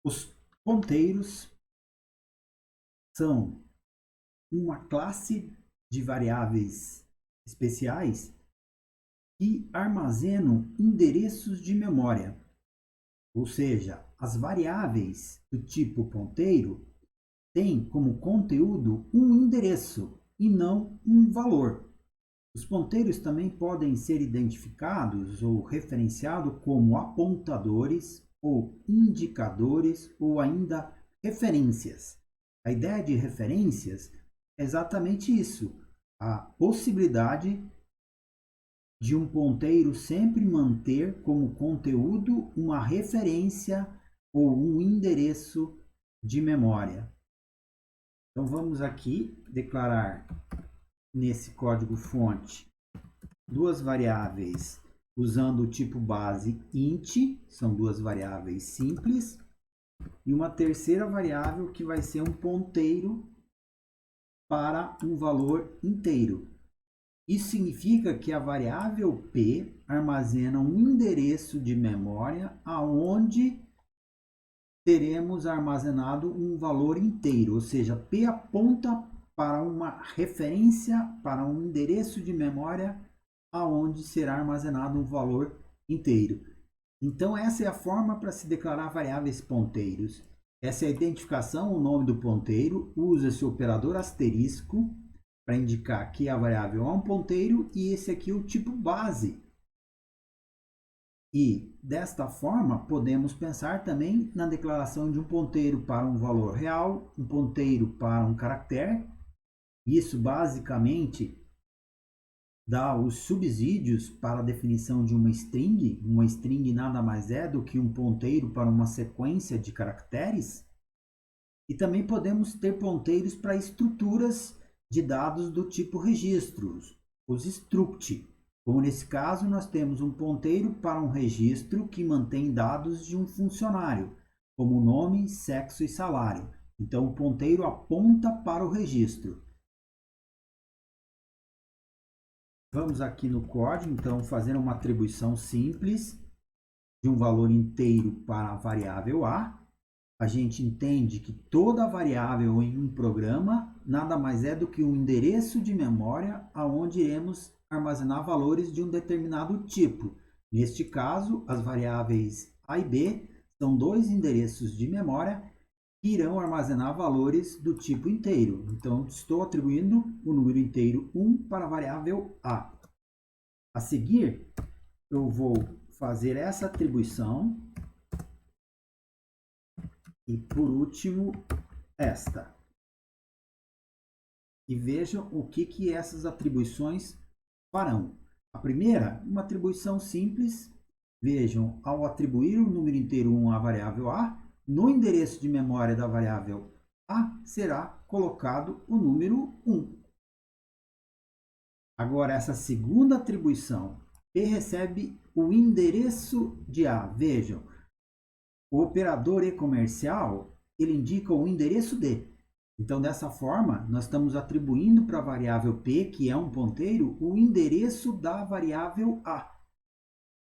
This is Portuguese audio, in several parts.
Os ponteiros são uma classe de variáveis especiais que armazenam endereços de memória, ou seja, as variáveis do tipo ponteiro têm como conteúdo um endereço e não um valor. Os ponteiros também podem ser identificados ou referenciados como apontadores ou indicadores ou ainda referências. A ideia de referências é exatamente isso, a possibilidade de um ponteiro sempre manter como conteúdo uma referência ou um endereço de memória. Então vamos aqui declarar nesse código-fonte duas variáveis usando o tipo base int, são duas variáveis simples, e uma terceira variável que vai ser um ponteiro para um valor inteiro. Isso significa que a variável p armazena um endereço de memória aonde teremos armazenado um valor inteiro, ou seja, p aponta para uma referência, para um endereço de memória aonde será armazenado um valor inteiro. Então essa é a forma para se declarar variáveis ponteiros. Essa é a identificação, o nome do ponteiro, usa-se o operador asterisco para indicar que a variável é um ponteiro e esse aqui é o tipo base. E desta forma podemos pensar também na declaração de um ponteiro para um valor real, um ponteiro para um caractere. Isso basicamente dá os subsídios para a definição de uma string. Uma string nada mais é do que um ponteiro para uma sequência de caracteres. E também podemos ter ponteiros para estruturas de dados do tipo registros, os struct. Como nesse caso, nós temos um ponteiro para um registro que mantém dados de um funcionário, como nome, sexo e salário. Então, o ponteiro aponta para o registro. Vamos aqui no código, então, fazer uma atribuição simples de um valor inteiro para a variável A. A gente entende que toda variável em um programa nada mais é do que um endereço de memória aonde iremos armazenar valores de um determinado tipo. Neste caso, as variáveis A e B são dois endereços de memória que irão armazenar valores do tipo inteiro. Então, estou atribuindo o número inteiro 1 para a variável A. A seguir, eu vou fazer essa atribuição e, por último, esta. E vejam o que essas atribuições farão. A primeira, uma atribuição simples. Vejam, ao atribuir o número inteiro 1 à variável A, no endereço de memória da variável A será colocado o número 1. Agora, essa segunda atribuição, P recebe o endereço de A. Vejam, o operador e-comercial, ele indica o endereço D. Então, dessa forma, nós estamos atribuindo para a variável P, que é um ponteiro, o endereço da variável A.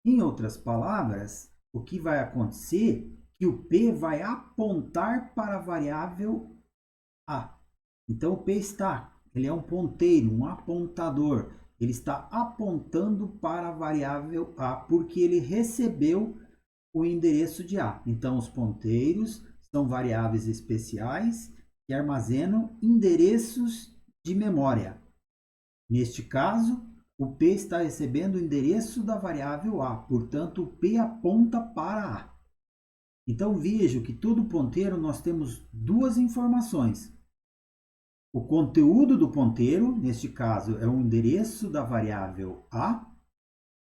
Em outras palavras, o que vai acontecer é que o P vai apontar para a variável A. Então, o P ele é um ponteiro, um apontador. Ele está apontando para a variável A, porque ele recebeu o endereço de A. Então, os ponteiros são variáveis especiais que armazenam endereços de memória. Neste caso, o P está recebendo o endereço da variável A, portanto, o P aponta para A. Então, vejo que todo ponteiro nós temos duas informações. O conteúdo do ponteiro, neste caso, é o endereço da variável A,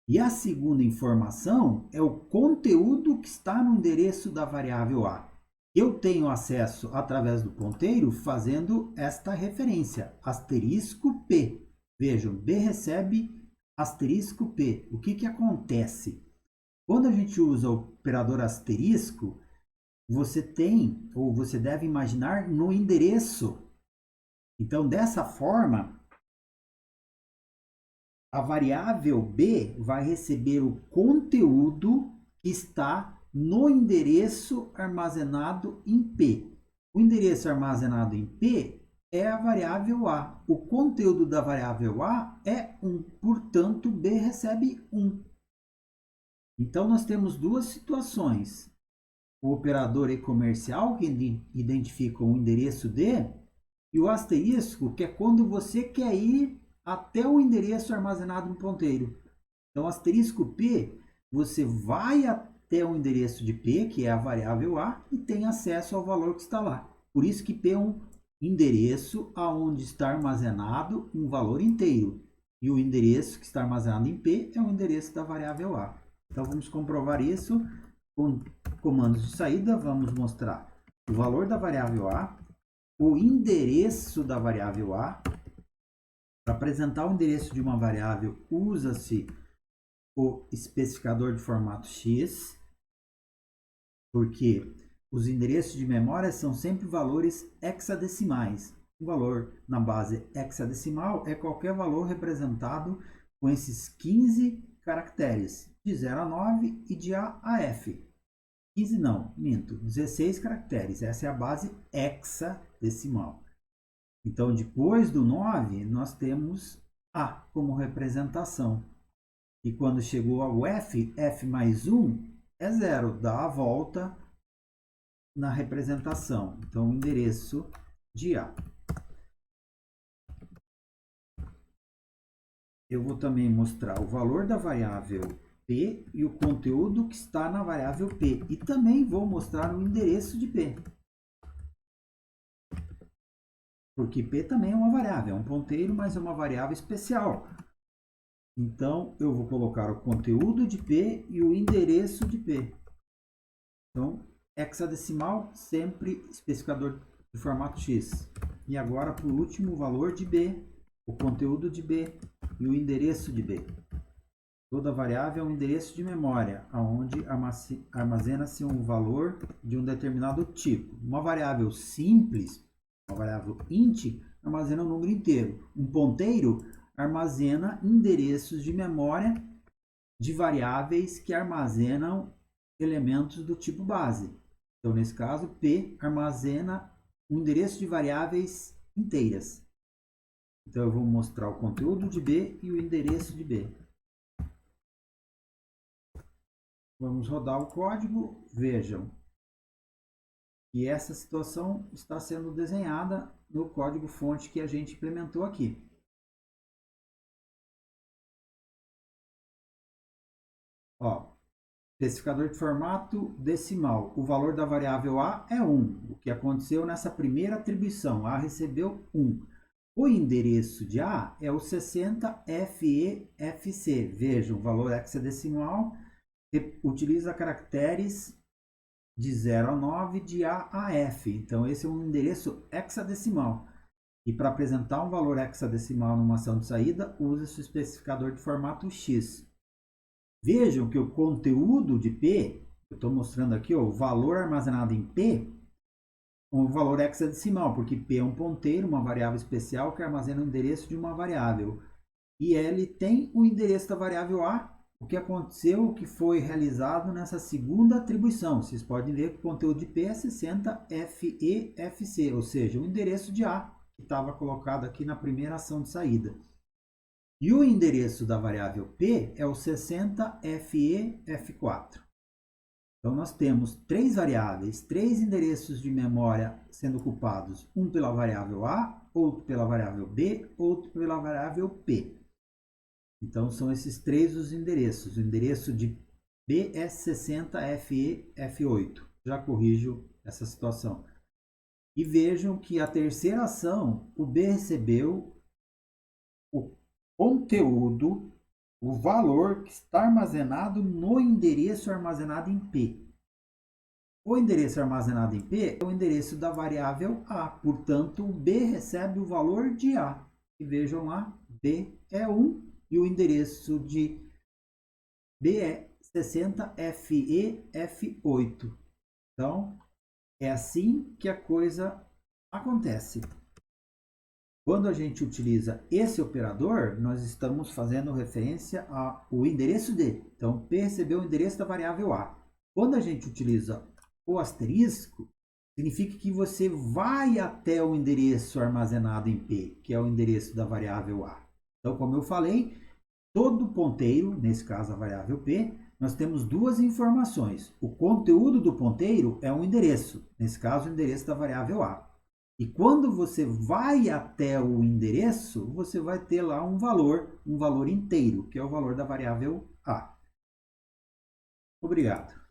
e a segunda informação é o conteúdo que está no endereço da variável A. Eu tenho acesso através do ponteiro fazendo esta referência, asterisco P. Vejam, B recebe asterisco P. O que acontece? Quando a gente usa o operador asterisco, você tem, ou você deve imaginar, no endereço. Então, dessa forma, a variável B vai receber o conteúdo que está no endereço armazenado em P. O endereço armazenado em P é a variável A. O conteúdo da variável A é 1, portanto, B recebe 1. Então, nós temos duas situações. O operador e-comercial, que identifica o endereço D, e o asterisco, que é quando você quer ir até o endereço armazenado no ponteiro. Então, asterisco P, você vai até o endereço de P, que é a variável A, e tem acesso ao valor que está lá. Por isso que P é um endereço aonde está armazenado um valor inteiro. E o endereço que está armazenado em P é o endereço da variável A. Então, vamos comprovar isso com comandos de saída. Vamos mostrar o valor da variável A, o endereço da variável A. Para apresentar o endereço de uma variável, usa-se o especificador de formato X, porque os endereços de memória são sempre valores hexadecimais. O valor na base hexadecimal é qualquer valor representado com esses 15 caracteres, de 0 a 9 e de A a F. 15 não, minto, 16 caracteres. Essa é a base hexadecimal. Então, depois do 9, nós temos A como representação. E quando chegou ao F, F mais 1 é 0, dá a volta na representação. Então, o endereço de A. Eu vou também mostrar o valor da variável P e o conteúdo que está na variável P. E também vou mostrar o endereço de P. Porque P também é uma variável, é um ponteiro, mas é uma variável especial. Então, eu vou colocar o conteúdo de P e o endereço de P. Então, hexadecimal, sempre especificador de formato X. E agora, por último, o valor de B, o conteúdo de B e o endereço de B. Toda variável é um endereço de memória, onde armazena-se um valor de um determinado tipo. Uma variável simples, uma variável int, armazena um número inteiro. Um ponteiro armazena endereços de memória de variáveis que armazenam elementos do tipo base. Então, nesse caso, P armazena um endereço de variáveis inteiras. Então, eu vou mostrar o conteúdo de B e o endereço de B. Vamos rodar o código. Vejam que essa situação está sendo desenhada no código fonte que a gente implementou aqui. Ó, especificador de formato decimal. O valor da variável A é 1. O que aconteceu nessa primeira atribuição? A recebeu 1. O endereço de A é o 60FEFC. Vejam, o valor hexadecimal utiliza caracteres de 0 a 9 de A a F. Então, esse é um endereço hexadecimal. E para apresentar um valor hexadecimal numa ação de saída, usa-se o especificador de formato X. Vejam que o conteúdo de P, eu estou mostrando aqui, ó, o valor armazenado em P, um valor hexadecimal, porque P é um ponteiro, uma variável especial que armazena o endereço de uma variável. E ele tem o endereço da variável A, o que aconteceu, o que foi realizado nessa segunda atribuição. Vocês podem ver que o conteúdo de P é 60FEFC, ou seja, o endereço de A, que estava colocado aqui na primeira ação de saída. E o endereço da variável P é o 60FEF4. Então, nós temos três variáveis, três endereços de memória sendo ocupados. Um pela variável A, outro pela variável B, outro pela variável P. Então, são esses três os endereços. O endereço de B é 60FEF8. Já corrijo essa situação. E vejam que a terceira ação, o B recebeu o conteúdo, o valor que está armazenado no endereço armazenado em P. O endereço armazenado em P é o endereço da variável A. Portanto, o B recebe o valor de A. E vejam lá, B é 1 e o endereço de B é 60FEF8. Então, é assim que a coisa acontece. Quando a gente utiliza esse operador, nós estamos fazendo referência ao endereço D. Então, P recebeu o endereço da variável A. Quando a gente utiliza o asterisco, significa que você vai até o endereço armazenado em P, que é o endereço da variável A. Então, como eu falei, todo ponteiro, nesse caso a variável P, nós temos duas informações. O conteúdo do ponteiro é um endereço, nesse caso o endereço da variável A. E quando você vai até o endereço, você vai ter lá um valor inteiro, que é o valor da variável A. Obrigado.